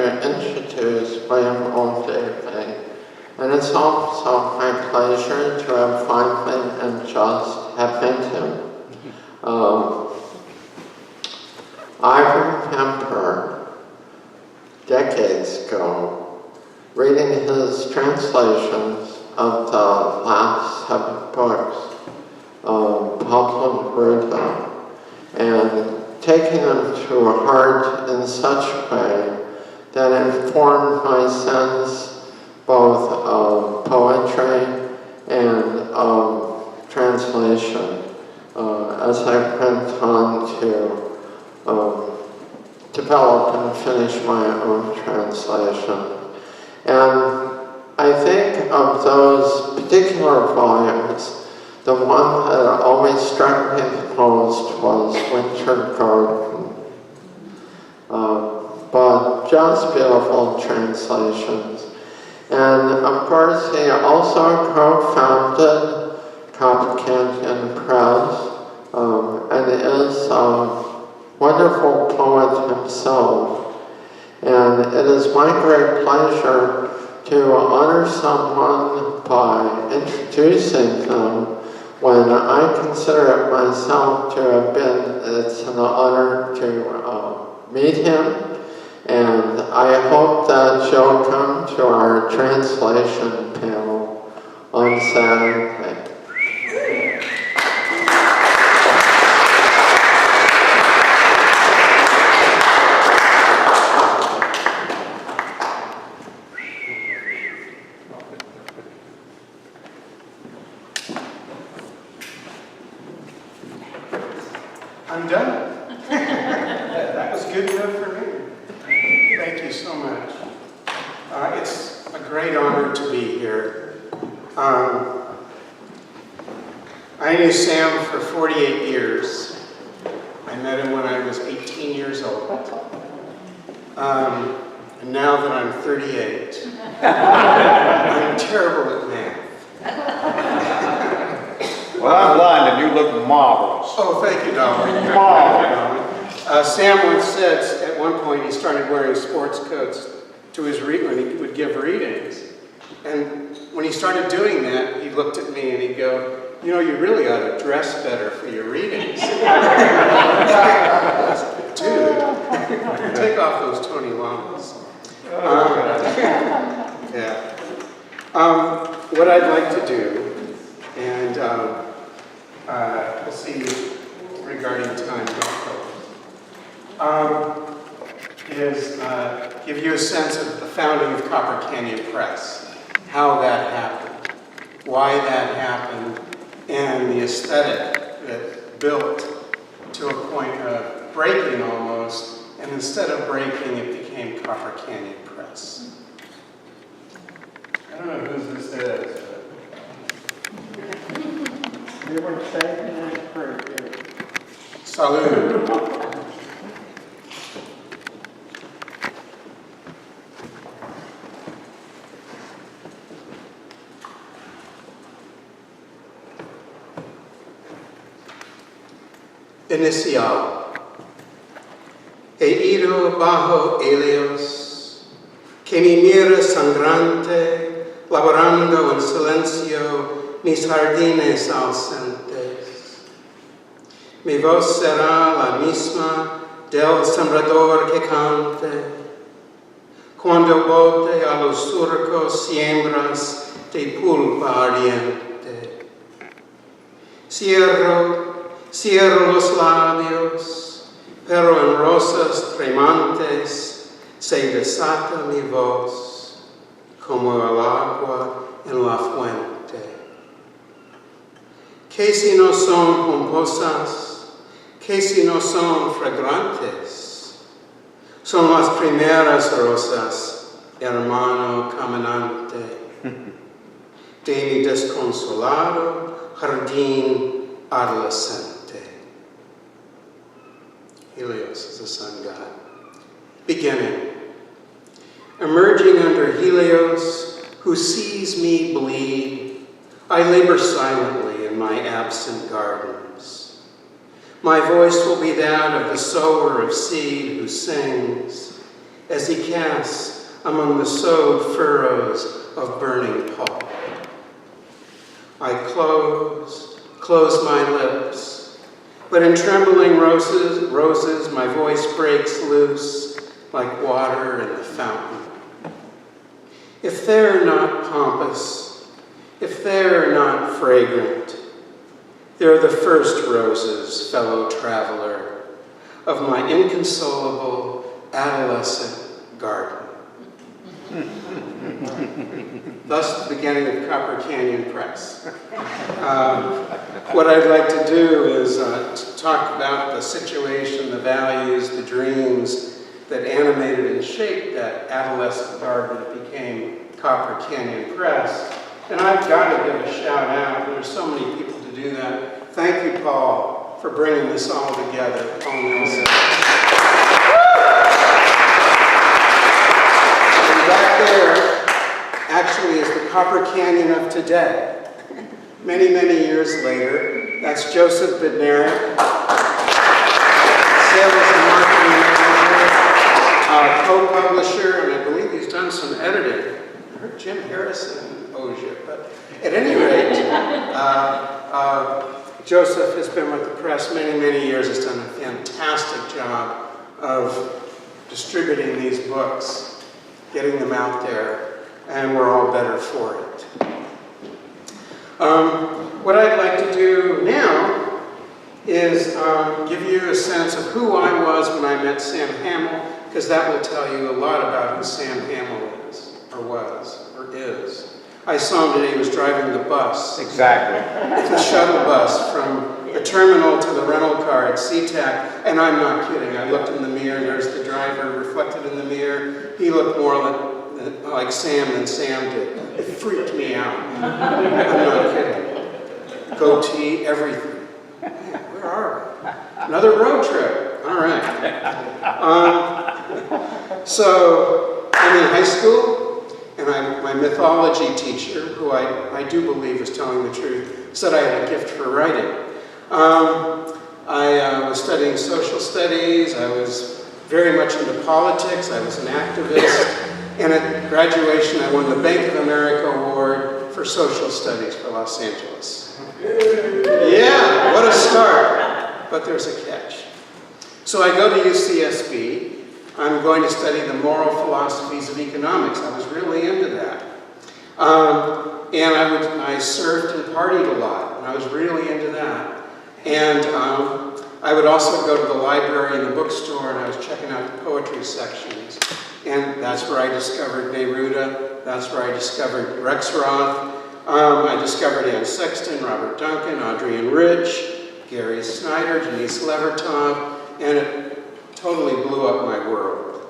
introduce William O'Leary, and it's also my pleasure to have finally and just have met him. I remember decades ago reading his translations of the last 7 books of Pablo Neruda and taking them to heart in such a way that informed my sense both of poetry and of translation as I went on to develop and finish my own translation. And I think of those particular volumes, the one that always struck me the most was Winter Garden. But just beautiful translations. And of course, he also co-founded Copper Canyon Press, and is a wonderful poet himself. And it is my great pleasure to honor someone by introducing them when I consider it myself to have been, it's an honor to meet him. And I hope that you'll come to our translation panel on Saturday. I'm done. That was good enough for me. Thank you so much. It's a great honor to be here. I knew Sam for 48 years. I met him when I was 18 years old. And now that I'm 38, I'm terrible at math. Well, I'm blind and you look marvelous. Oh, thank you, Dolly. Marvelous. Sam once said at one point he started wearing sports coats to his when he would give readings. And when he started doing that, he looked at me and he'd go, you know, you really ought to dress better for your readings. Dude, take off those Tony Lamas. Yeah. What I'd like to do, and we'll see regarding time, is give you a sense of the founding of Copper Canyon Press, how that happened, why that happened, and the aesthetic that built to a point of breaking almost, and instead of breaking, it became Copper Canyon Press. I don't know who this is, but You were saving that for you. salud. Inicial. He ido bajo Helios, que mi mira sangrante, laborando en silencio mis jardines ausentes. Mi voz será la misma del sembrador que cante, cuando bote a los surcos siembras de pulpa ardiente. Cierro los labios, pero en rosas tremantes se desata mi voz, como el agua en la fuente. Que si no son pomposas, que si no son fragrantes, son las primeras rosas, hermano caminante, de mi desconsolado jardín adolescente. Helios is the sun god. Beginning. Emerging under Helios, who sees me bleed, I labor silently in my absent gardens. My voice will be that of the sower of seed who sings, as he casts among the sowed furrows of burning pulp. I close my lips, but in trembling roses my voice breaks loose like water in the fountain. If they're not pompous, if they're not fragrant, they're the first roses, fellow traveler, of my inconsolable adolescent garden. Thus the beginning of Copper Canyon Press. What I'd like to do is talk about the situation, the values, the dreams that animated and shaped that adolescent garden that became Copper Canyon Press. And I've got to give a shout out. There's so many people to do that. Thank you, Paul, for bringing this all together. Paul Nelson. And back there actually is the Copper Canyon of today. Many, many years later, that's Joseph Bednarik, sales and marketing manager, co-publisher, and I believe he's done some editing. I heard Jim Harrison owes you, but at any rate, Joseph has been with the press many, many years, has done a fantastic job of distributing these books, getting them out there, and we're all better for it. What I'd like to do now is give you a sense of who I was when I met Sam Hamill, because that will tell you a lot about who Sam Hamill is, or was, or is. I saw him today, he was driving the bus. Exactly. The shuttle bus from the terminal to the rental car at SeaTac, and I'm not kidding. I looked in the mirror, and there's the driver reflected in the mirror. He looked more like Sam than Sam did. It freaked me out. I'm not kidding. Goatee, everything. Man, where are we? Another road trip. All right. So I'm in high school, and my mythology teacher, who I do believe is telling the truth, said I had a gift for writing. I was studying social studies. I was very much into politics. I was an activist. And at graduation, I won the Bank of America Award for Social Studies for Los Angeles. Yeah, what a start. But there's a catch. So I go to UCSB. I'm going to study the moral philosophies of economics. I was really into that. And I surfed and partied a lot, and I was really into that. And I would also go to the library and the bookstore, and I was checking out the poetry sections. And that's where I discovered Neruda. That's where I discovered Rex Roth. I discovered Anne Sexton, Robert Duncan, Adrienne Rich, Gary Snyder, Denise Levertov, and it totally blew up my world.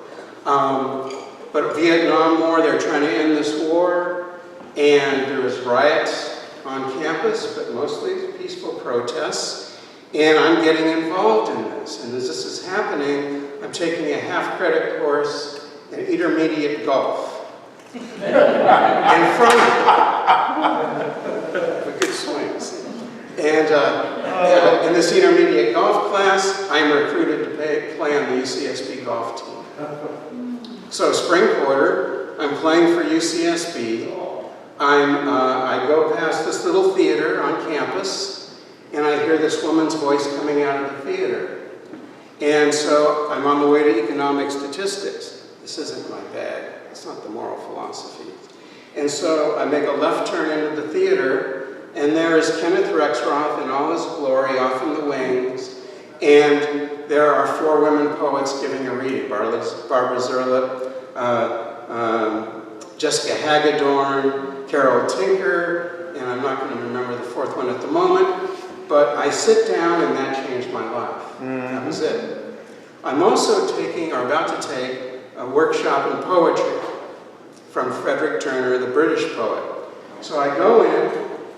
But Vietnam War, they're trying to end this war, and there was riots on campus, but mostly peaceful protests. And I'm getting involved in this. And as this is happening, I'm taking a half-credit course in intermediate golf. And from a good swings. And in this intermediate golf class, I'm recruited to play on the UCSB golf team. So spring quarter, I'm playing for UCSB. I go past this little theater on campus, and I hear this woman's voice coming out of the theater. And so I'm on the way to economic statistics. This isn't my bag. It's not the moral philosophy. And so I make a left turn into the theater, and there is Kenneth Rexroth in all his glory off in the wings, and there are 4 women poets giving a reading, Barbara Zerlip, Jessica Hagedorn, Carol Tinker, and I'm not going to remember the 4th one at the moment, but I sit down and that changed my life. That was it. I'm also taking, or about to take, a workshop in poetry from Frederick Turner, the British poet. So I go in,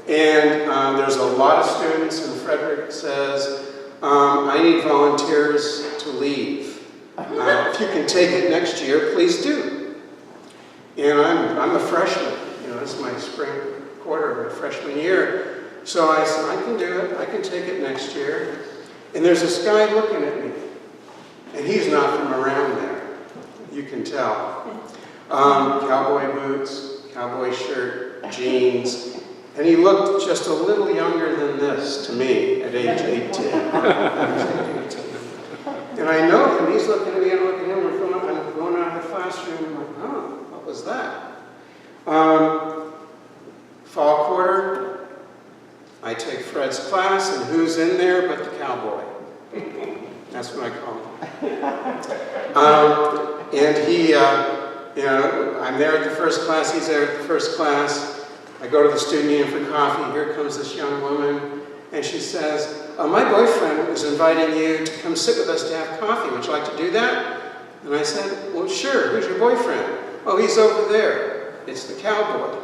and there's a lot of students, and Frederick says, I need volunteers to leave. If you can take it next year, please do. And I'm a freshman. You know, this is my spring quarter of my freshman year. So I said, I can do it. I can take it next year. And there's this guy looking at me. And he's not from around there. You can tell. Cowboy boots, cowboy shirt, jeans, and he looked just a little younger than this to me at age 18. And I know him, he's looking at me, and I look at him, I'm going out of the classroom, I'm like, oh, what was that? Fall quarter, I take Fred's class, and who's in there but the cowboy? That's what I call him. And he, I'm there at the first class, he's there at the first class. I go to the student union for coffee, here comes this young woman, and she says, my boyfriend is inviting you to come sit with us to have coffee. Would you like to do that? And I said, well, sure, who's your boyfriend? Oh, he's over there. It's the cowboy.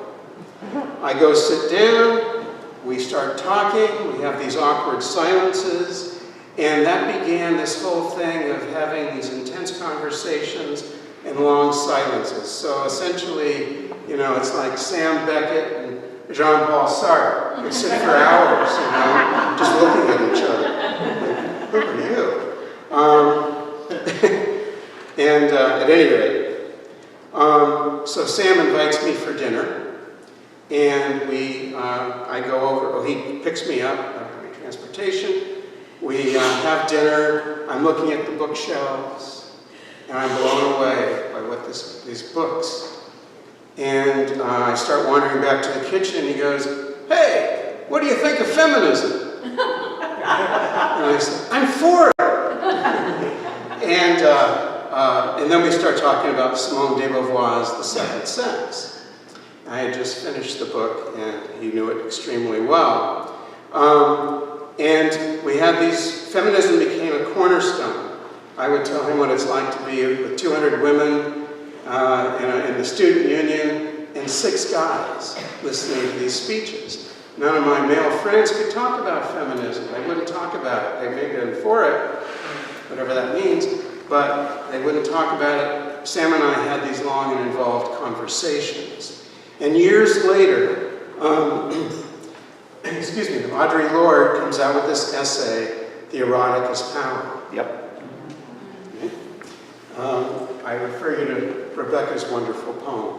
I go sit down, we start talking, we have these awkward silences, and that began this whole thing of having these intense conversations and long silences. So essentially, it's like Sam Beckett and Jean-Paul Sartre. We sit for hours, just looking at each other. Who are you? And at any rate, so Sam invites me for dinner, and I go over, he picks me up, my transportation, we have dinner, I'm looking at the bookshelves, and I'm blown away by what these books. And I start wandering back to the kitchen, and he goes, hey, what do you think of feminism? And I said, I'm for it. And then we start talking about Simone de Beauvoir's The Second Sex. I had just finished the book, and he knew it extremely well. And we had feminism became a cornerstone. I would tell him what it's like to be with 200 women in the student union and 6 guys listening to these speeches. None of my male friends could talk about feminism. They wouldn't talk about it. They may have been for it, whatever that means, but they wouldn't talk about it. Sam and I had these long and involved conversations. And years later, Audre Lorde comes out with this essay, The Erotic is Power. Yep. I refer you to Rebecca's wonderful poem.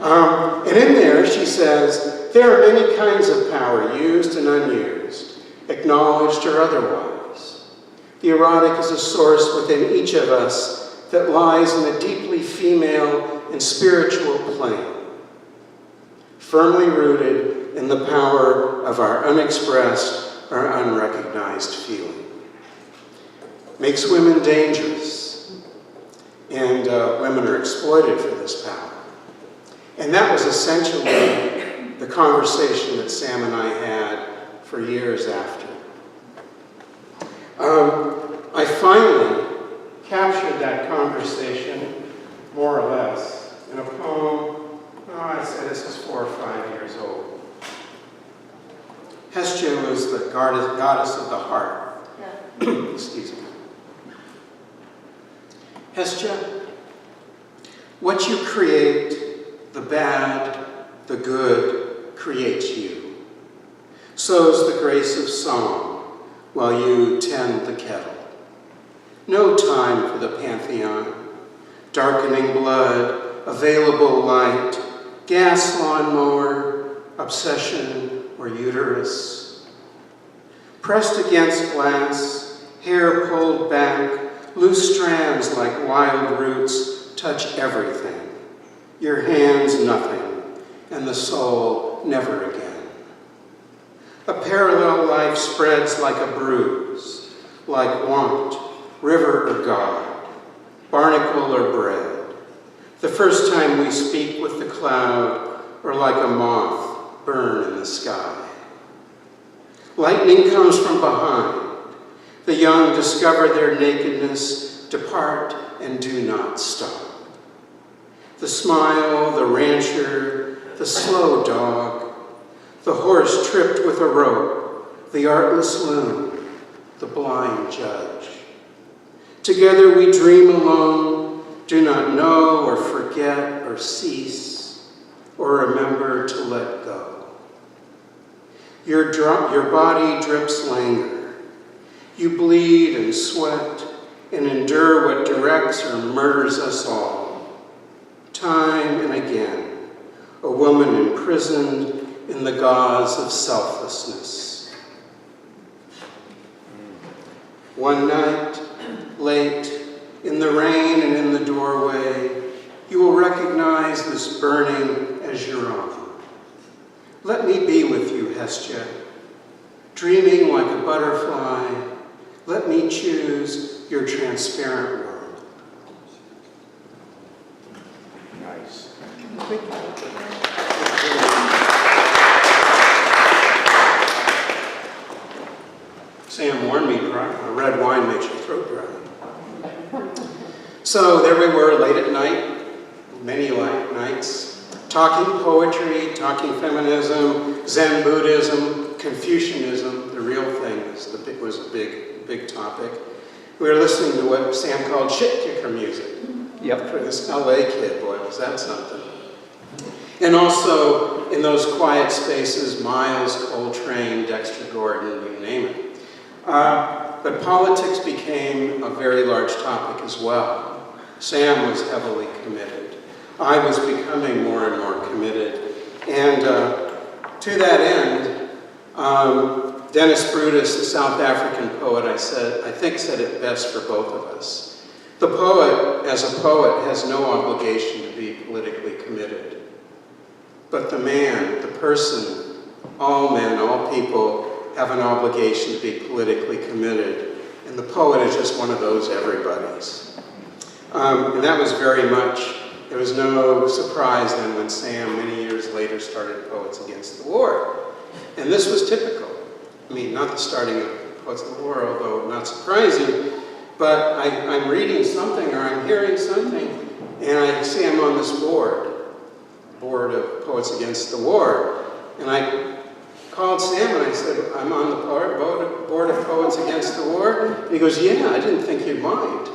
And in there she says, there are many kinds of power, used and unused, acknowledged or otherwise. The erotic is a source within each of us that lies in a deeply female and spiritual plane, firmly rooted in the power of our unexpressed or unrecognized feeling. Makes women dangerous, and women are exploited for this power. And that was essentially the conversation that Sam and I had for years after. I finally captured that conversation, more or less, in a poem. I'd say this is 4 or 5 years old. Hestia was the goddess of the heart. Excuse me. Hestia, what you create, the bad, the good, creates you. Sows the grace of song while you tend the kettle. No time for the pantheon, darkening blood, available light, gas lawnmower, obsession, or uterus. Pressed against glass, hair pulled back, loose strands like wild roots touch everything. Your hands nothing, and the soul never again. A parallel life spreads like a bruise, like want, river or God, barnacle or bread. The first time we speak with the cloud, or like a moth burn in the sky. Lightning comes from behind. The young discover their nakedness, depart and do not stop. The smile, the rancher, the slow dog, the horse tripped with a rope, the artless loon, the blind judge. Together we dream alone, do not know or forget or cease, or remember to let go. Your body drips languor. You bleed and sweat, and endure what directs or murders us all. Time and again, a woman imprisoned in the gauze of selflessness. One night, late, in the rain and in the doorway, you will recognize this burning as your own. Let me be with you, Hestia, dreaming like a butterfly. Let me choose your transparent world. Nice. Sam warned me, red wine makes your throat dry. So there we were, late at night, many late nights, talking poetry, talking feminism, Zen Buddhism, Confucianism, the real thing was a big topic. We were listening to what Sam called shit kicker music. Yep. For this LA kid, boy, was that something. And also, in those quiet spaces, Miles, Coltrane, Dexter Gordon, you name it. But politics became a very large topic as well. Sam was heavily committed. I was becoming more and more committed. And to that end, Dennis Brutus, the South African poet, I think said it best for both of us. The poet, as a poet, has no obligation to be politically committed. But the man, the person, all men, all people, have an obligation to be politically committed. And the poet is just one of those everybody's. And that was very much, there was no surprise then when Sam, many years later, started Poets Against the War. And this was typical. I mean, not the starting of Poets of the War, although not surprising, but I'm reading something or I'm hearing something, and I see I'm on this board of Poets Against the War. And I called Sam and I said, I'm on the board of Poets Against the War. And he goes, yeah, I didn't think you'd mind.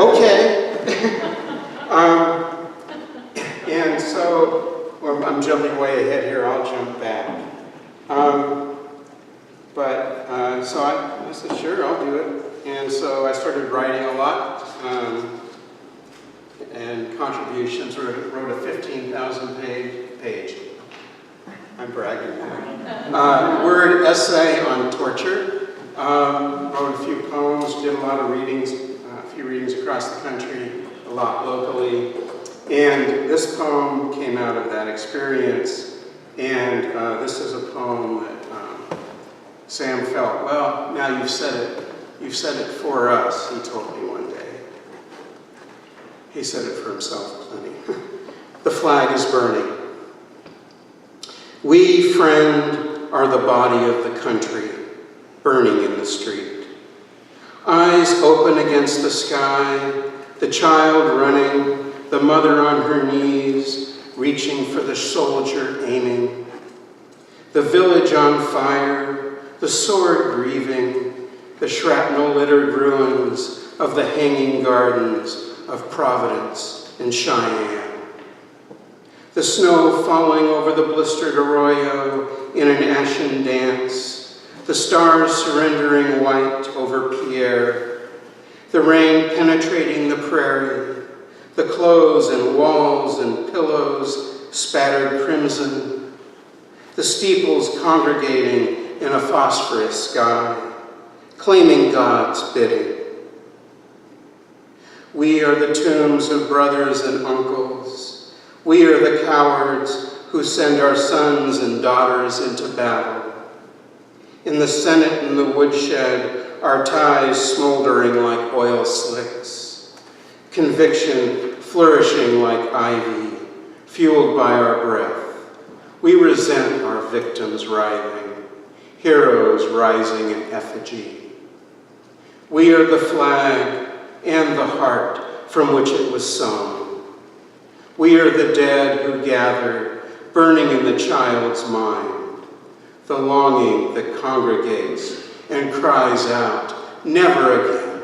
Okay. And so, well, I'm jumping way ahead here, I'll jump back. So I said, sure, I'll do it. And so I started writing a lot, and contributions, wrote a 15,000 page. I'm bragging now. Word essay on torture. Wrote a few poems, did a lot of readings, a few readings across the country, a lot locally. And this poem came out of that experience. And this is a poem that Sam felt, well, now you've said it for us, he told me one day. He said it for himself plenty. The flag is burning. We, friend, are the body of the country, burning in the street. Eyes open against the sky, the child running, the mother on her knees, reaching for the soldier aiming. The village on fire, the sword grieving, the shrapnel-littered ruins of the hanging gardens of Providence and Cheyenne. The snow falling over the blistered arroyo in an ashen dance, the stars surrendering white over Pierre, the rain penetrating the prairie, the clothes and walls and pillows spattered crimson, the steeples congregating in a phosphorus sky, claiming God's bidding. We are the tombs of brothers and uncles. We are the cowards who send our sons and daughters into battle. In the Senate and the woodshed, our ties smoldering like oil slicks. Conviction flourishing like ivy, fueled by our breath. We resent our victims writhing, heroes rising in effigy. We are the flag and the heart from which it was sown. We are the dead who gather, burning in the child's mind, the longing that congregates and cries out, never again.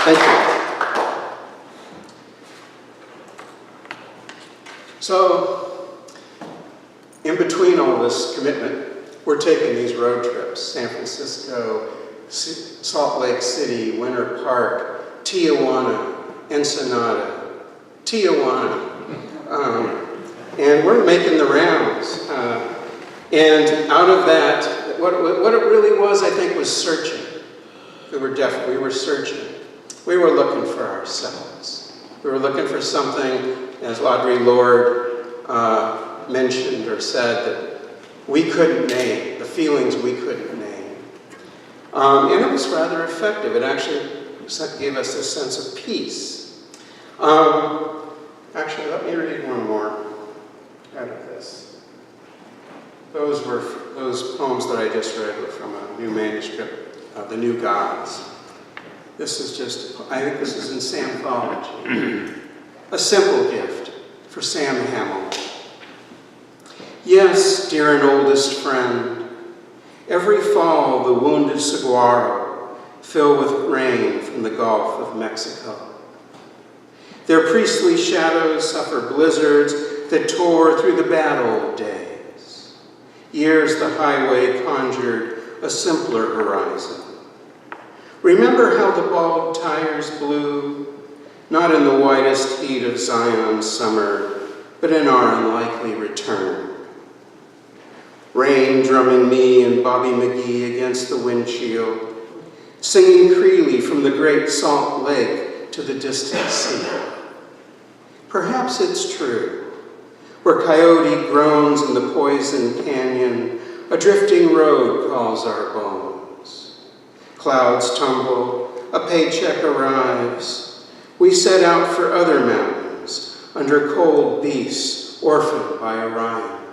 Thank you. So, in in between all this commitment, we're taking these road trips: San Francisco, Salt Lake City, Winter Park, Tijuana, Ensenada, Tijuana. And we're making the rounds. And out of that, what it really was, I think, was searching. We were searching. We were looking for ourselves. We were looking for something, as Audre Lorde mentioned or said, that we couldn't name, the feelings we couldn't name. And it was rather effective. It actually gave us a sense of peace. Actually, let me read one more out of this. Those poems that I just read were from a new manuscript of The New Gods. This is just, I think this is in Samthology. A simple gift for Sam Hamill. Yes, dear and oldest friend, every fall the wounded saguaro fill with rain from the Gulf of Mexico. Their priestly shadows suffer blizzards that tore through the bad old days. Years the highway conjured a simpler horizon. Remember how the bald tires blew, not in the whitest heat of Zion's summer, but in our unlikely return. Rain drumming me and Bobby McGee against the windshield, singing Creely from the Great Salt Lake to the distant sea. Perhaps it's true. Where coyote groans in the poison canyon, a drifting road calls our bones. Clouds tumble, a paycheck arrives. We set out for other mountains, under cold beasts orphaned by Orion.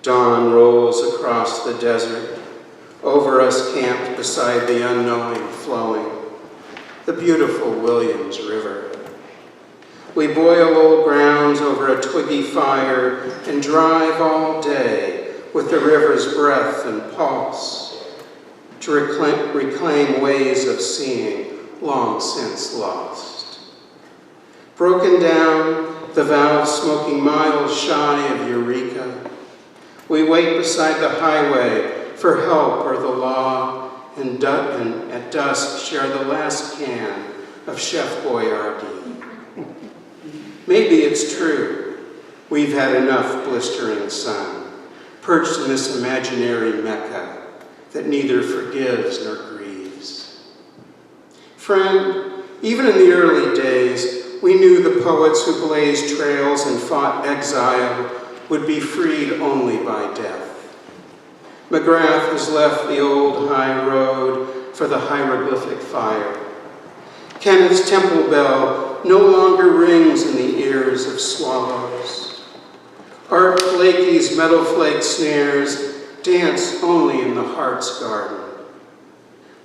Dawn rolls across the desert, over us camped beside the unknowing flowing, the beautiful Williams River. We boil old grounds over a twiggy fire and drive all day with the river's breath and pulse to reclaim ways of seeing long since lost. Broken down, the valve smoking miles shy of Eureka, we wait beside the highway for help or the law, and at dusk share the last can of Chef Boyardee. Maybe it's true. We've had enough blistering sun, perched in this imaginary Mecca that neither forgives nor grieves. Friend, even in the early days, we knew the poets who blazed trails and fought exile would be freed only by death. McGrath has left the old high road for the hieroglyphic fire. Kenneth's temple bell no longer rings in the ears of swallows. Art Blakey's metal flake snares dance only in the heart's garden.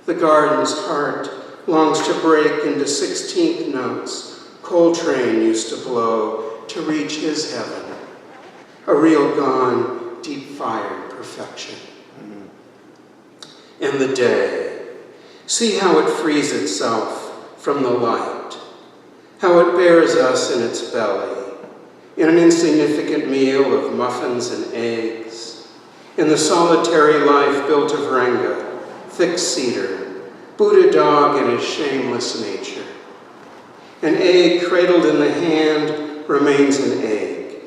The garden's heart longs to break into 16th notes Coltrane used to blow to reach his heaven, a real gone, deep-fired perfection. And the day, see how it frees itself from the light, how it bears us in its belly, in an insignificant meal of muffins and eggs, in the solitary life built of renga, thick cedar, Buddha dog and his shameless nature. An egg cradled in the hand remains an egg,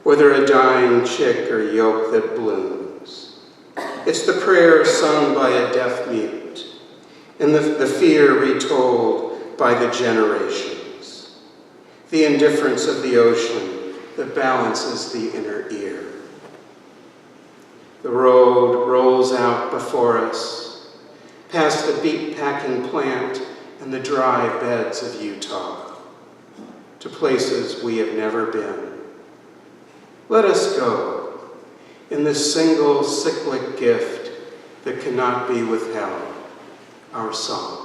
whether a dying chick or yolk that blooms. It's the prayer sung by a deaf mute, and the fear retold by the generations. The indifference of the ocean that balances the inner ear. The road rolls out before us, past the beet-packing plant and the dry beds of Utah, to places we have never been. Let us go in this single cyclic gift that cannot be withheld, our song.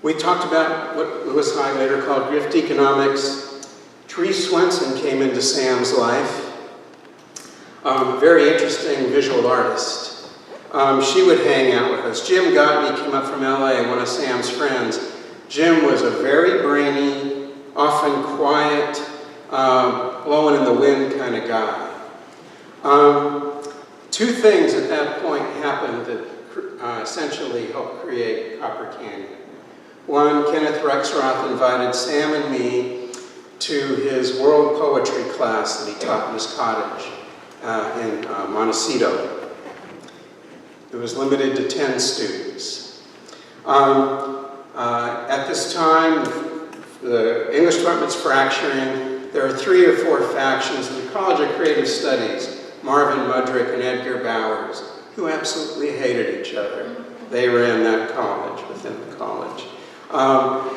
We talked about what Lewis High later called grift economics. Therese Swenson came into Sam's life. very interesting visual artist. She would hang out with us. Jim Gottney came up from LA, one of Sam's friends. Jim was a very brainy, often quiet, blowing in the wind kind of guy. Two things at that point happened that essentially helped create Copper Canyon. One, Kenneth Rexroth invited Sam and me to his world poetry class that he taught in his cottage in Montecito. It was limited to 10 students. At this time, the English department's fracturing. There are 3 or 4 factions in the College of Creative Studies, Marvin Mudrick and Edgar Bowers, who absolutely hated each other. They ran that college within the college.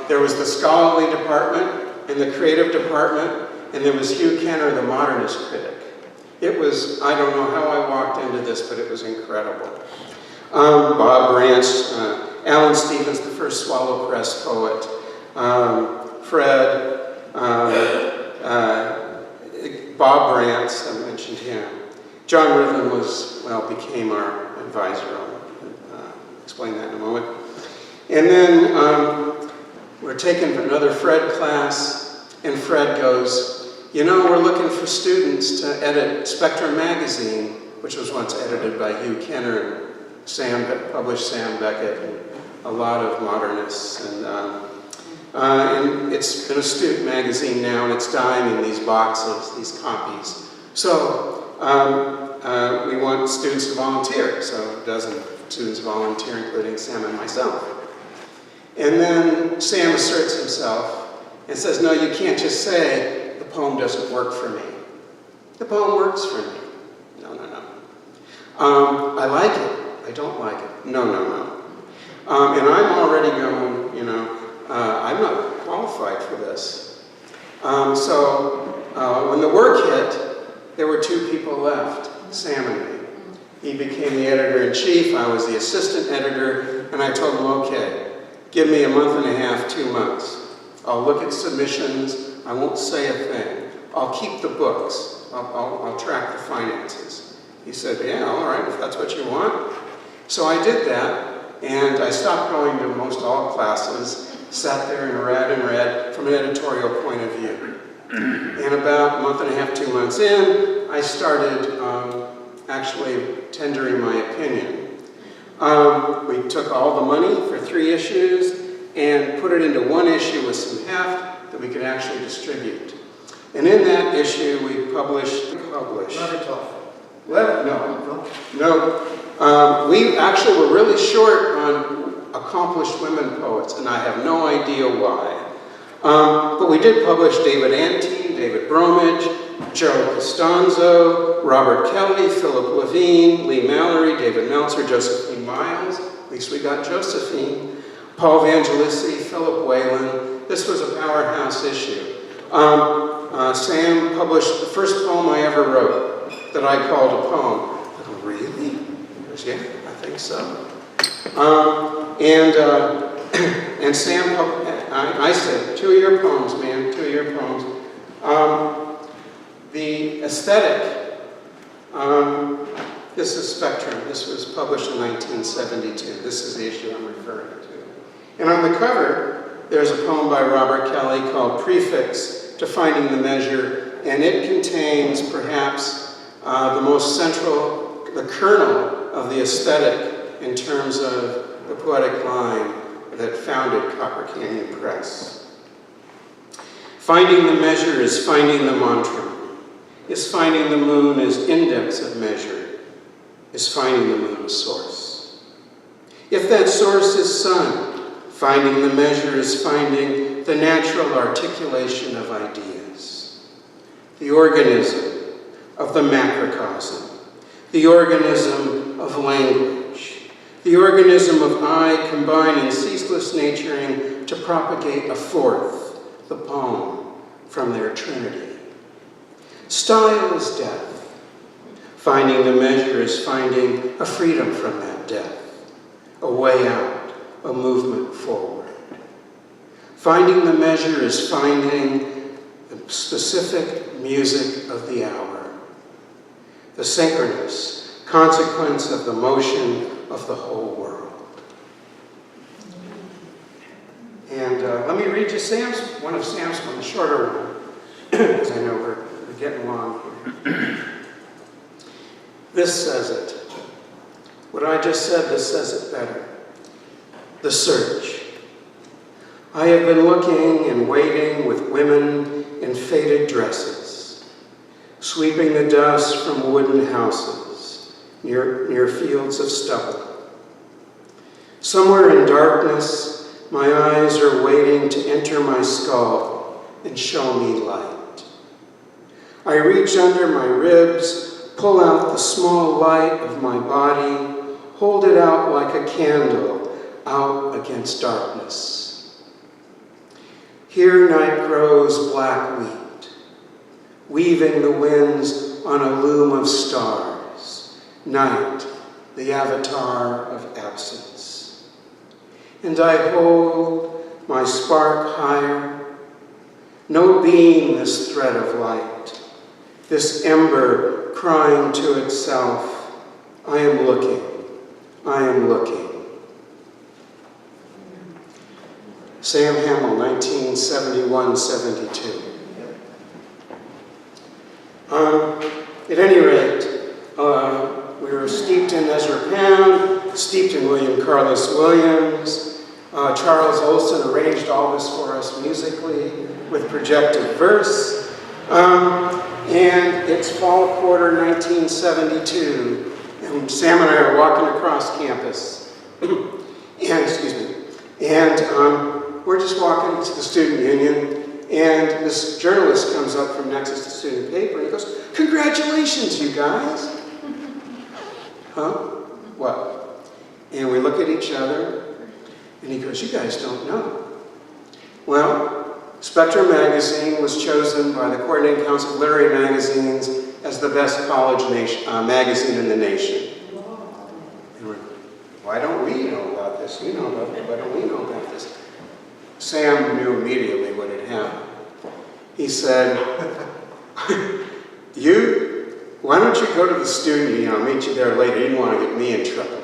There was the scholarly department and the creative department, and there was Hugh Kenner, the modernist critic. It was, I don't know how I walked into this, but it was incredible. Bob Branch, Alan Stevens, the first Swallow Press poet, Fred, Bob Brantz, I mentioned him. John Rivlin was, well, became our advisor. I'll explain that in a moment. And then we're taking another Fred class, and Fred goes, you know, we're looking for students to edit Spectrum magazine, which was once edited by Hugh Kenner and published Sam Beckett and a lot of modernists. And it's been a student magazine now, and it's dying in these boxes, these copies. So we want students to volunteer, so a dozen students volunteer, including Sam and myself. And then Sam asserts himself and says, no, you can't just say, the poem doesn't work for me. The poem works for me. No, no, no. I like it. I don't like it. No, no, no. And I'm already going, you know, I'm not qualified for this. So when the work hit, there were 2 people left, Sam and me. He became the editor-in-chief, I was the assistant editor, and I told him, okay, give me a month and a half, 2 months. I'll look at submissions, I won't say a thing. I'll keep the books, I'll track the finances. He said, yeah, all right, if that's what you want. So I did that, and I stopped going to most all classes, sat there and read from an editorial point of view. And about a month and a half, 2 months in, I started actually tendering my opinion. We took all the money for 3 issues and put it into 1 issue with some heft that we could actually distribute. And in that issue, we published. No. We actually were really short on accomplished women poets, and I have no idea why. But we did publish David Antine, David Bromage, Joe Costanzo, Robert Kelly, Philip Levine, Lee Mallory, David Meltzer, Josephine Miles, at least we got Josephine, Paul Vangelissi, Philip Whalen. This was a powerhouse issue. Sam published the first poem I ever wrote that I called a poem. I go, really? He goes, yeah, I think so. And Sam, I said, 2 of your poems, man, 2 of your poems. The aesthetic, this is Spectrum. This was published in 1972. This is the issue I'm referring to. And on the cover, there's a poem by Robert Kelly called Prefix to Finding the Measure, and it contains perhaps the most central, the kernel of the aesthetic in terms of the poetic line that founded Copper Canyon Press. Finding the measure is finding the mantra. Is finding the moon as index of measure? Is finding the moon a source? If that source is sun, finding the measure is finding the natural articulation of ideas. The organism of the macrocosm. The organism of language. The organism of I combining ceaseless naturing to propagate a fourth, the poem, from their trinity. Style is death. Finding the measure is finding a freedom from that death, a way out, a movement forward. Finding the measure is finding the specific music of the hour. the synchronous consequence of the motion of the whole world. And let me read you one of Sam's one, the shorter one, because I know we're getting long here. This says it. What I just said, this says it better. The search. I have been looking and waiting with women in faded dresses, sweeping the dust from wooden houses near fields of stubble. Somewhere in darkness, my eyes are waiting to enter my skull and show me light. I reach under my ribs, pull out the small light of my body, hold it out like a candle out against darkness. Here night grows black wheat, weaving the winds on a loom of stars. Night, the avatar of absence. And I hold my spark higher. No beam this thread of light, this ember crying to itself, I am looking, I am looking. Sam Hamill, 1971-72. At any rate, we were steeped in Ezra Pound, steeped in William Carlos Williams. Charles Olson arranged all this for us musically with projected verse. And it's fall quarter 1972, and Sam and I are walking across campus. And we're just walking to the student union, and this journalist comes up from Nexus to Student Paper, and he goes, "Congratulations, you guys." Huh? What? And we look at each other, and he goes, "You guys don't know." Well, Spectrum magazine was chosen by the Coordinating Council of Literary Magazines as the best college magazine in the nation. And we're, why don't we know about this? You know about it. Why don't we know about this? Sam knew immediately what had happened. He said, why don't you go to the student union? I'll meet you there later. He didn't want to get me in trouble.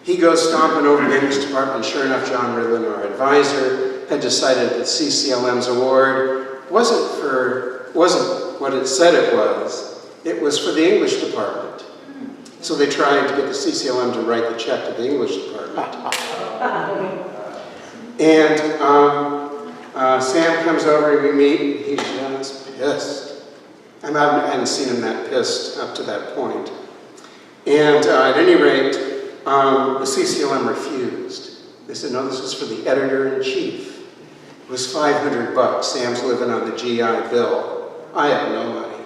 He goes stomping over to the English department. Sure enough, John Ridlin, our advisor, had decided that CCLM's award wasn't what it said it was. It was for the English department. So they tried to get the CCLM to write the check to the English department. And Sam comes over and we meet, and he's just pissed. I hadn't seen him that pissed up to that point. And at any rate, the CCLM refused. They said, no, this is for the editor-in-chief. It was $500. Sam's living on the GI Bill. I have no money.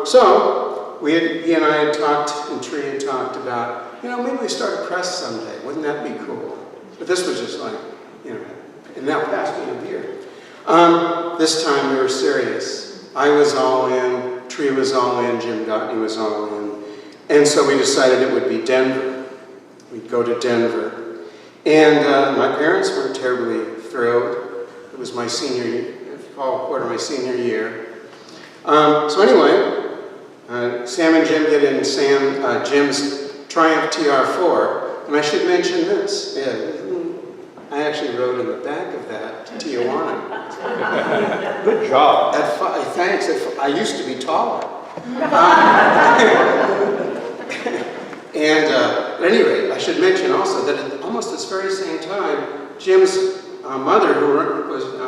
So he and I had talked, and Tree had talked about, maybe we start a press someday. Wouldn't that be cool? But this was just like, and now pass me a beer. This time we were serious. I was all in, Tree was all in, Jim Gottney was all in. And so we decided it would be Denver. We'd go to Denver. And my parents weren't terribly thrilled. It was my fall quarter, my senior year. So anyway, Sam and Jim get in Jim's Triumph TR4. And I should mention this. Yeah, I actually rode in the back of that to Tijuana. Good job. Thanks. I used to be taller. And at any rate, I should mention also that at almost this very same time, Jim's mother, who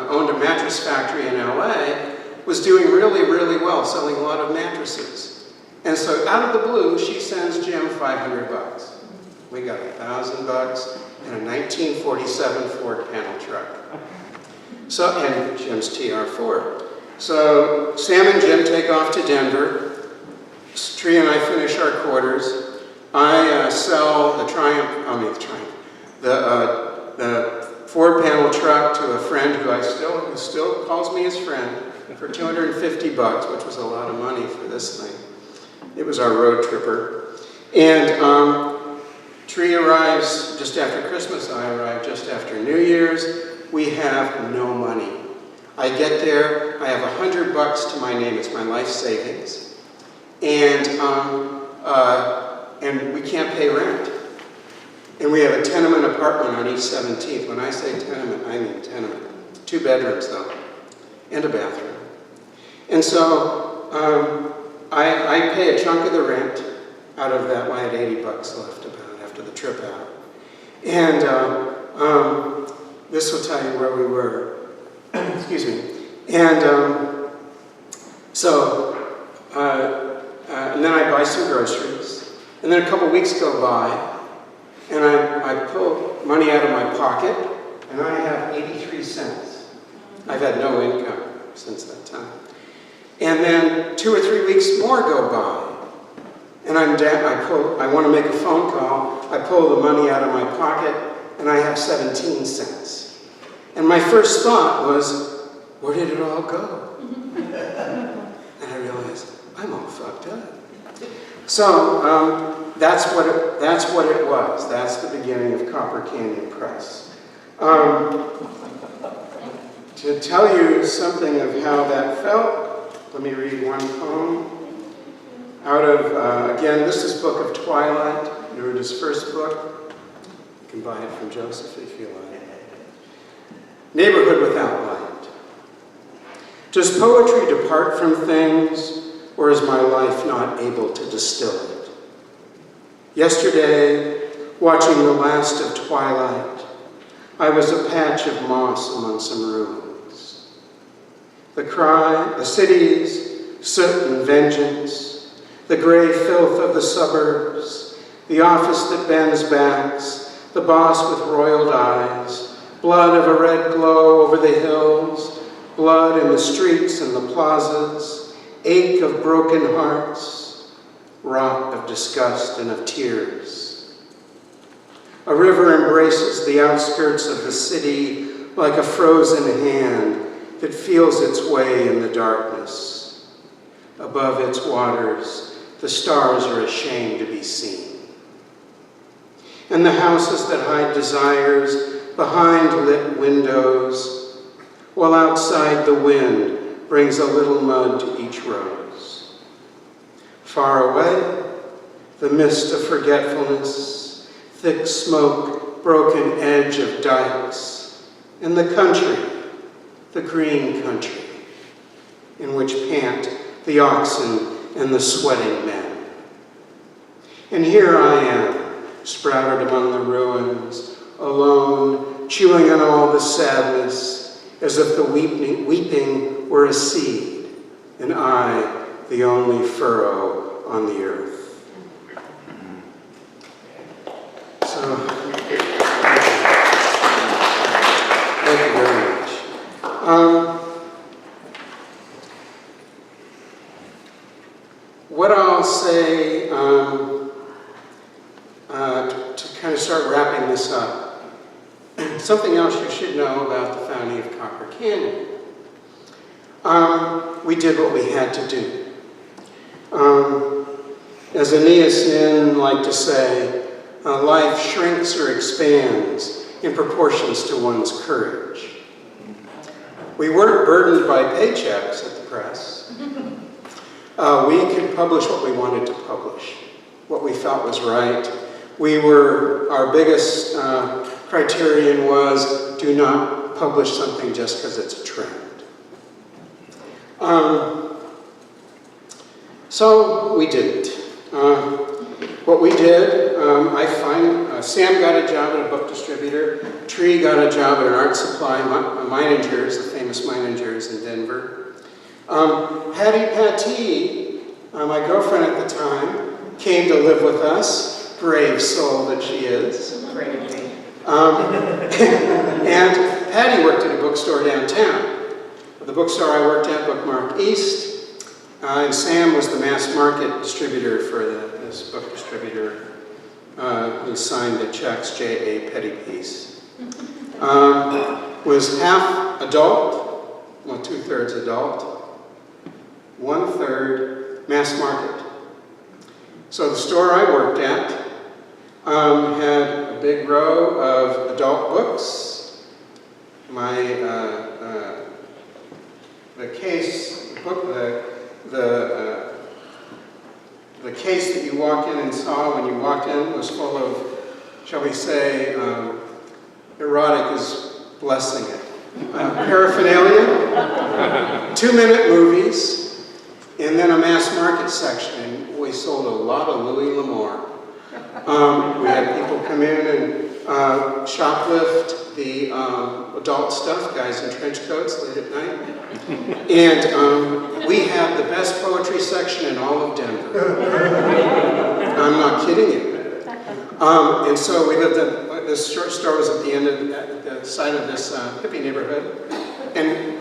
owned a mattress factory in LA, was doing really, really well, selling a lot of mattresses. And so out of the blue, she sends Jim $500. We got $1,000 and a 1947 Ford panel truck. So, and Jim's TR4. So Sam and Jim take off to Denver. Tree and I finish our quarters. I sell the Ford panel truck to a friend who still calls me his friend for $250, which was a lot of money for this thing. It was our road tripper. And Tree arrives just after Christmas. I arrive just after New Year's. We have no money. I get there. I have $100 to my name. It's my life savings. and we can't pay rent. And we have a tenement apartment on East 17th. When I say tenement, I mean tenement. 2 bedrooms, though, and a bathroom. And so I pay a chunk of the rent out of that. I had $80 left about after the trip out. And this will tell you where we were. Excuse me. And and then I buy some groceries. And then a couple weeks go by, and I pull money out of my pocket, and I have 83 cents. I've had no income since that time. And then 2 or 3 weeks more go by, and I'm down. I want to make a phone call. I pull the money out of my pocket, and I have 17 cents. And my first thought was, where did it all go? And I realized, I'm all fucked up. So that's what it was. That's the beginning of Copper Canyon Press. To tell you something of how that felt, let me read one poem. Out of, again, this is Book of Twilight, Neruda's first book. You can buy it from Joseph if you like. Neighborhood without light. Does poetry depart from things, or is my life not able to distill it? Yesterday, watching the last of twilight, I was a patch of moss among some ruins. The city's soot and vengeance, the gray filth of the suburbs, the office that bends backs, the boss with roiled eyes, blood of a red glow over the hills, blood in the streets and the plazas, ache of broken hearts, rot of disgust and of tears. A river embraces the outskirts of the city like a frozen hand that feels its way in the darkness. Above its waters, the stars are ashamed to be seen. And the houses that hide desires behind lit windows, while outside the wind brings a little mud to each rose. Far away, the mist of forgetfulness, thick smoke, broken edge of dikes, and the country, the green country, in which pant the oxen and the sweating men. And here I am, sprouted among the ruins, alone, chewing on all the sadness, as if the weeping were a seed, and I, the only furrow on the earth. So, thank you very much. What I'll say to kind of start wrapping this up, something else you should know about the founding of Copper Canyon. We did what we had to do. As Aeneas Nin liked to say, life shrinks or expands in proportions to one's courage. We weren't burdened by paychecks at the press. We could publish what we wanted to publish, what we felt was right. Our biggest criterion was, do not publish something just because it's a trend. So we didn't. What we did, Sam got a job at a book distributor, Tree got a job at an art supply, Meiningers, the famous Meiningers in Denver. Patty Patty, my girlfriend at the time, came to live with us, brave soul that she is. And Patty worked at a bookstore downtown. The bookstore I worked at, Bookmark East, and Sam was the mass market distributor for this book distributor who signed the checks, J.A. Pettypiece. Was half adult, well, 2/3 adult, 1/3 mass market. So the store I worked at had a big row of adult books. the case that you walked in and saw when you walked in was full of, shall we say, erotic is blessing it. Paraphernalia, 2-minute movies, and then a mass market section. And we sold a lot of Louis L'Amour. We had people come in and shoplift the adult stuff, guys in trench coats late at night. And we had the best poetry section in all of Denver. I'm not kidding you. And so we lived in, this store was at the end of the side of this hippie neighborhood. And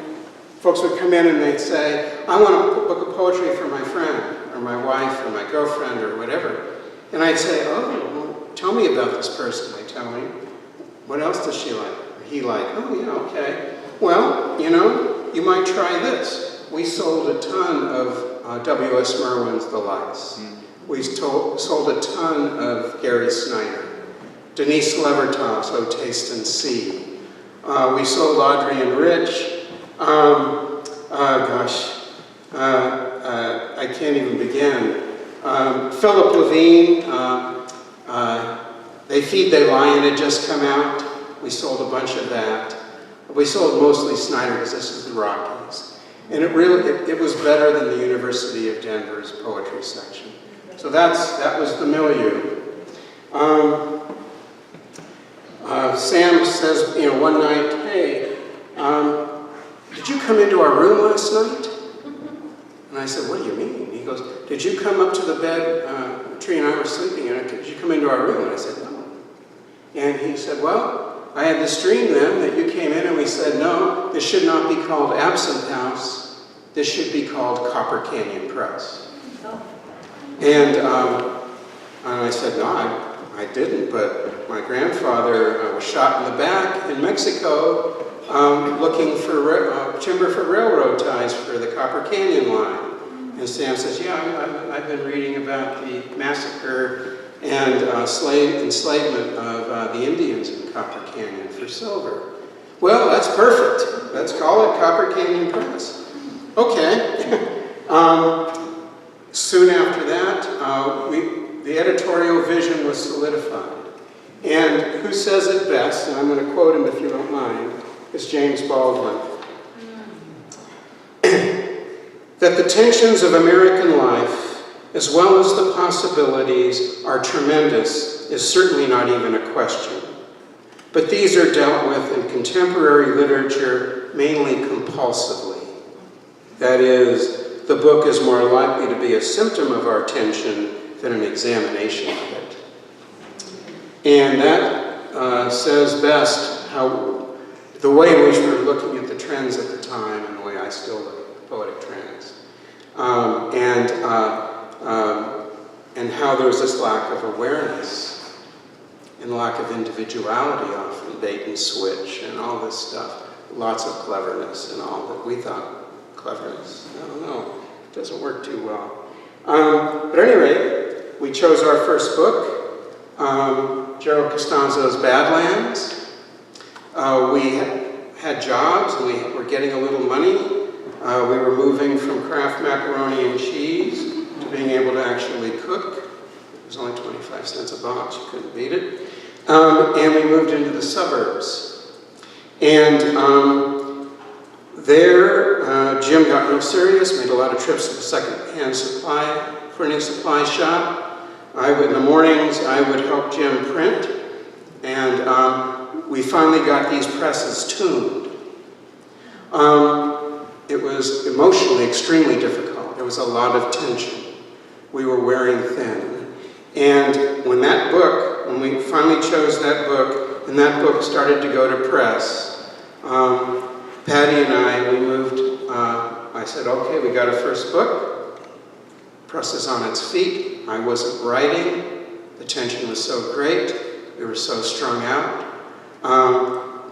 folks would come in and they'd say, I want a book of poetry for my friend, or my wife, or my girlfriend, or whatever. And I'd say, oh, well, tell me about this person. They tell me, what else does she like? Or he like, oh yeah, okay. Well, you know, you might try this. We sold a ton of W.S. Merwin's The Lice. We sold a ton of Gary Snyder. Denise Levertov's O Taste and See. We sold Audrey and Rich. I can't even begin. Philip Levine, They Feed, They Lion had just come out. We sold a bunch of that. We sold mostly Snyder because this is the Rockies. And it was better than the University of Denver's poetry section. So that was the milieu. Sam says, you know, one night, hey, did you come into our room last night? And I said, what do you mean? He goes, did you come up to the bed, Tree and I were sleeping in it, did you come into our room? And I said, no. And he said, well, I had this dream then that you came in and we said, no, this should not be called Absinthe House, this should be called Copper Canyon Press. And I said, no, I didn't, but my grandfather was shot in the back in Mexico looking for timber for railroad ties for the Copper Canyon line. And Sam says, yeah, I've been reading about the massacre and enslavement of the Indians in Copper Canyon for silver. Well, that's perfect. Let's call it Copper Canyon Press. Okay. Soon after that, the editorial vision was solidified. And who says it best, and I'm going to quote him if you don't mind, is James Baldwin. That the tensions of American life, as well as the possibilities, are tremendous is certainly not even a question. But these are dealt with in contemporary literature mainly compulsively. That is, the book is more likely to be a symptom of our tension than an examination of it. And that says best how the way in which we're looking at the trends at the time and the way I still look at poetic trends. And how there's this lack of awareness and lack of individuality often, bait and switch and all this stuff. Lots of cleverness and all that we thought cleverness. I don't know, it doesn't work too well. But at any rate, we chose our first book, Gerald Costanzo's Badlands. We had jobs and we were getting a little money. We were moving from Kraft macaroni and cheese to being able to actually cook. It was only 25 cents a box, you couldn't beat it. And we moved into the suburbs. And there, Jim got real serious, made a lot of trips to the second-hand printing supply shop. In the mornings, I would help Jim print. And we finally got these presses tuned. It was emotionally extremely difficult. There was a lot of tension. We were wearing thin. And when we finally chose that book, and that book started to go to press, Patty and I, we moved, I said, okay, we got a first book. Press is on its feet. I wasn't writing. The tension was so great. We were so strung out.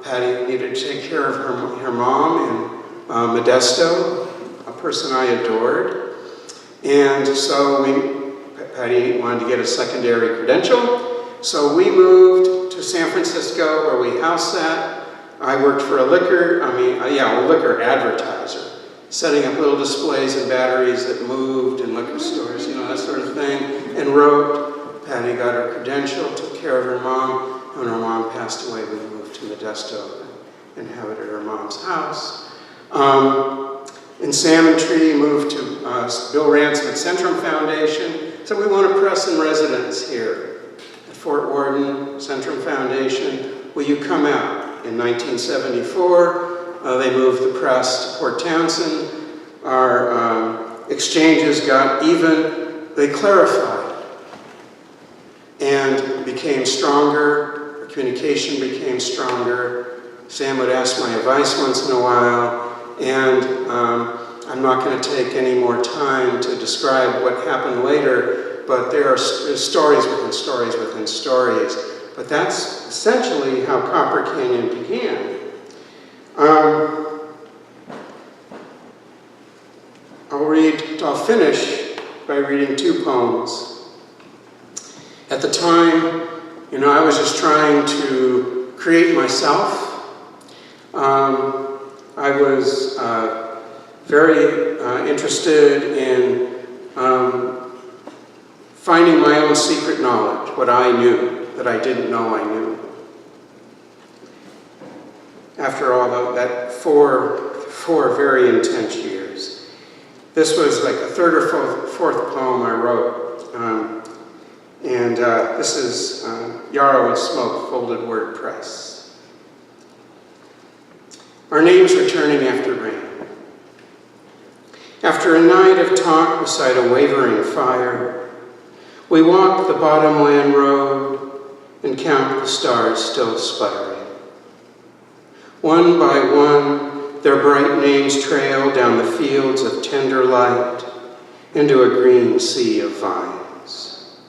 Patty needed to take care of her mom in Modesto, a person I adored. And so Patty wanted to get a secondary credential. So we moved to San Francisco where we house sat. I worked for a liquor advertiser. setting up little displays and batteries that moved in liquor stores, that sort of thing, and wrote. Patty got her credential, took care of her mom. When her mom passed away, we moved to Modesto and inhabited her mom's house. In Salmon Tree, moved to Bill Ransom at Centrum Foundation. So we want a press in residence here at Fort Worden, Centrum Foundation. Will you come out? In 1974, they moved the press to Port Townsend. Our exchanges got even, they clarified and became stronger. Our communication became stronger. Sam would ask my advice once in a while, and I'm not going to take any more time to describe what happened later, but there's stories within stories within stories. But that's essentially how Copper Canyon began. I'll finish by reading two poems. At the time, I was just trying to create myself. I was very interested in finding my own secret knowledge, what I knew that I didn't know I knew. After all that four very intense years. This was like the third or fourth poem I wrote. This is Yarrow and Smoke, Folded Word Press. Our names returning after rain. After a night of talk beside a wavering fire, we walk the bottomland road and count the stars still sputtering. One by one, their bright names trail down the fields of tender light into a green sea of vines.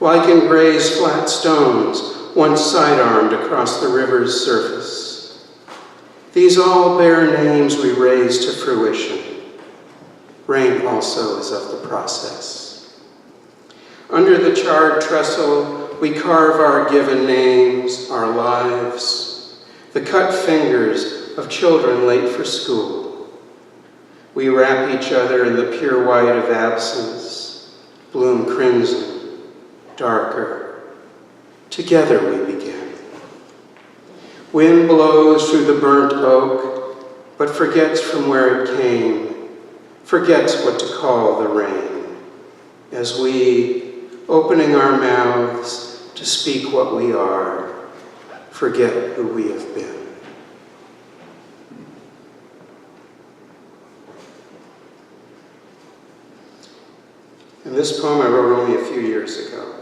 Lichen grays flat stones once side-armed across the river's surface. These all bear names we raise to fruition. Rain also is of the process. Under the charred trestle, we carve our given names, our lives, the cut fingers of children late for school. We wrap each other in the pure white of absence, bloom crimson, darker. Together we begin. Wind blows through the burnt oak, but forgets from where it came, forgets what to call the rain, as we, opening our mouths to speak what we are, forget who we have been. And this poem I wrote only a few years ago.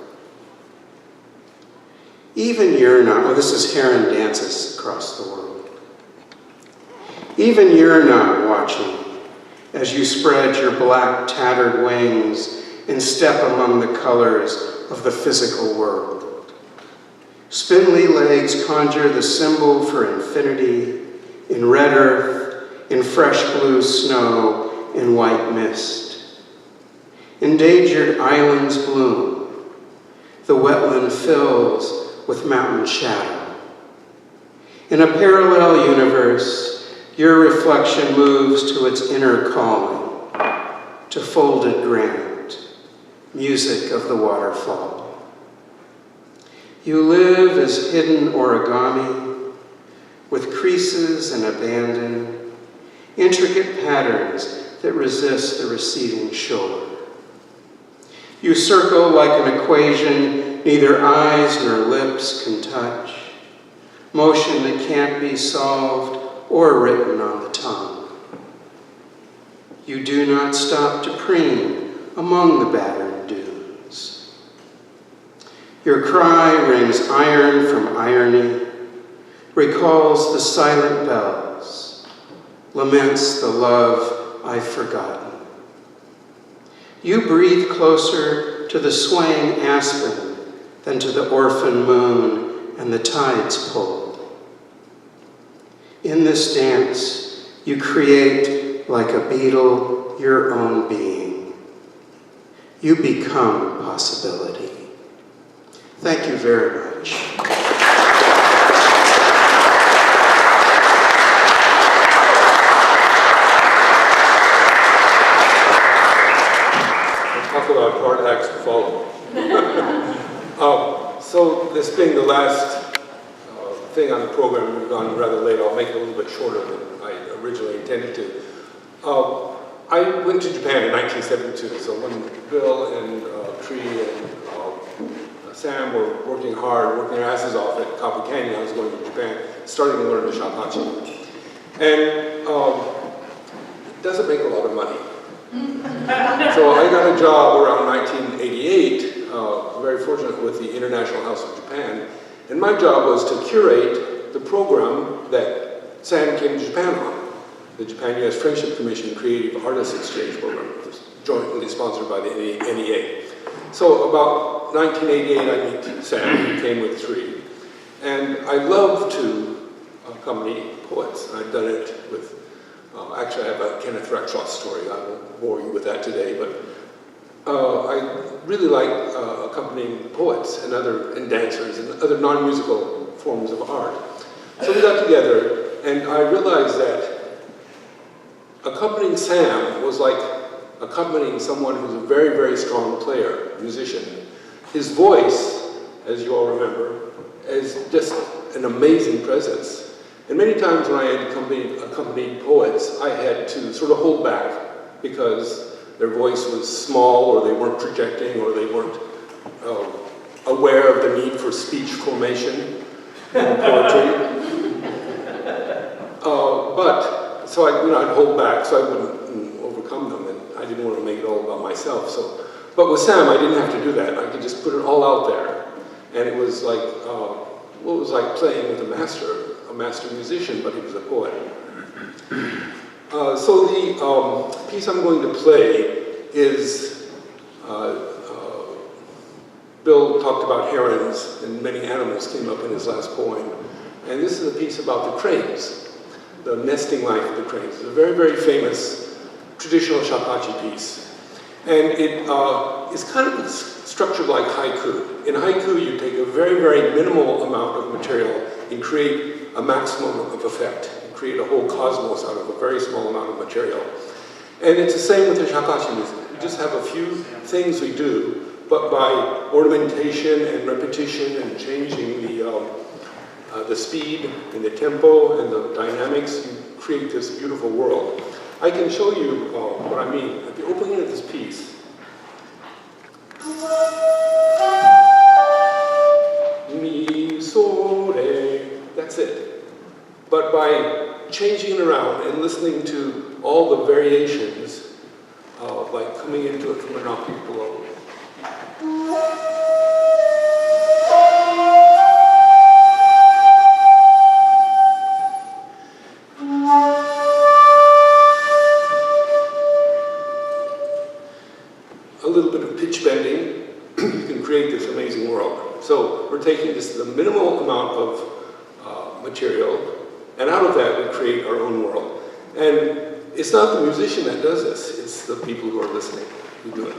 Even you're not, this is Heron Dances Across the World. Even you're not watching as you spread your black tattered wings and step among the colors of the physical world. Spindly legs conjure the symbol for infinity in red earth, in fresh blue snow, in white mist. Endangered islands bloom. The wetland fills with mountain shadow. In a parallel universe, your reflection moves to its inner calling, to folded granite, music of the waterfall. You live as hidden origami, with creases and abandon, intricate patterns that resist the receding shore. You circle like an equation neither eyes nor lips can touch, motion that can't be solved or written on the tongue. You do not stop to preen among the battered dunes. Your cry rings iron from irony, recalls the silent bells, laments the love I've forgotten. You breathe closer to the swaying aspen than to the orphan moon and the tide's pull. In this dance, you create, like a beetle, your own being. You become possibility. Thank you very much. thing, the last thing on the program, we've gone rather late. I'll make it a little bit shorter than I originally intended to. I went to Japan in 1972, so when Bill and Tree and Sam were working hard, working their asses off at Copper Canyon, I was going to Japan, starting to learn the shakuhachi. And it doesn't make a lot of money. So I got a job around 1988, very fortunate with the International House of Japan, and my job was to curate the program that Sam came to Japan on, the Japan-US Friendship Commission Creative Artists Exchange Program, jointly sponsored by the NEA. So about 1988, I meet Sam, who came with Tree, and I love to accompany poets. I've done it with, actually I have a Kenneth Rexroth story, I won't bore you with that today, but I really like accompanying poets and dancers and other non-musical forms of art. So we got together, and I realized that accompanying Sam was like accompanying someone who's a very, very strong player, musician. His voice, as you all remember, is just an amazing presence. And many times when I had accompanied poets, I had to sort of hold back because their voice was small, or they weren't projecting, or they weren't aware of the need for speech formation in poetry. So I'd hold back so I wouldn't overcome them, and I didn't want to make it all about myself. But with Sam, I didn't have to do that. I could just put it all out there, and it was like, it was like playing with a master musician, but he was a poet. So the piece I'm going to play is, Bill talked about herons, and many animals came up in his last poem. And this is a piece about the cranes, the nesting life of the cranes. It's a very, very famous traditional shakuhachi piece. And it is kind of structured like haiku. In haiku, you take a very, very minimal amount of material and create a maximum of effect. You create a whole cosmos out of a very small amount of material. And it's the same with the shakuhachi music. We just have a few things we do, but by ornamentation and repetition and changing the speed and the tempo and the dynamics, you create this beautiful world. I can show you what I mean. At the opening of this piece, mi, so, re, that's it. But by changing it around and listening to all the variations, like coming into it from an octave below. A little bit of pitch bending, you can create this amazing world. So we're taking just the minimal amount of material, and out of that we create our own world. And it's not the musician that does this, it's the people who are listening who do it.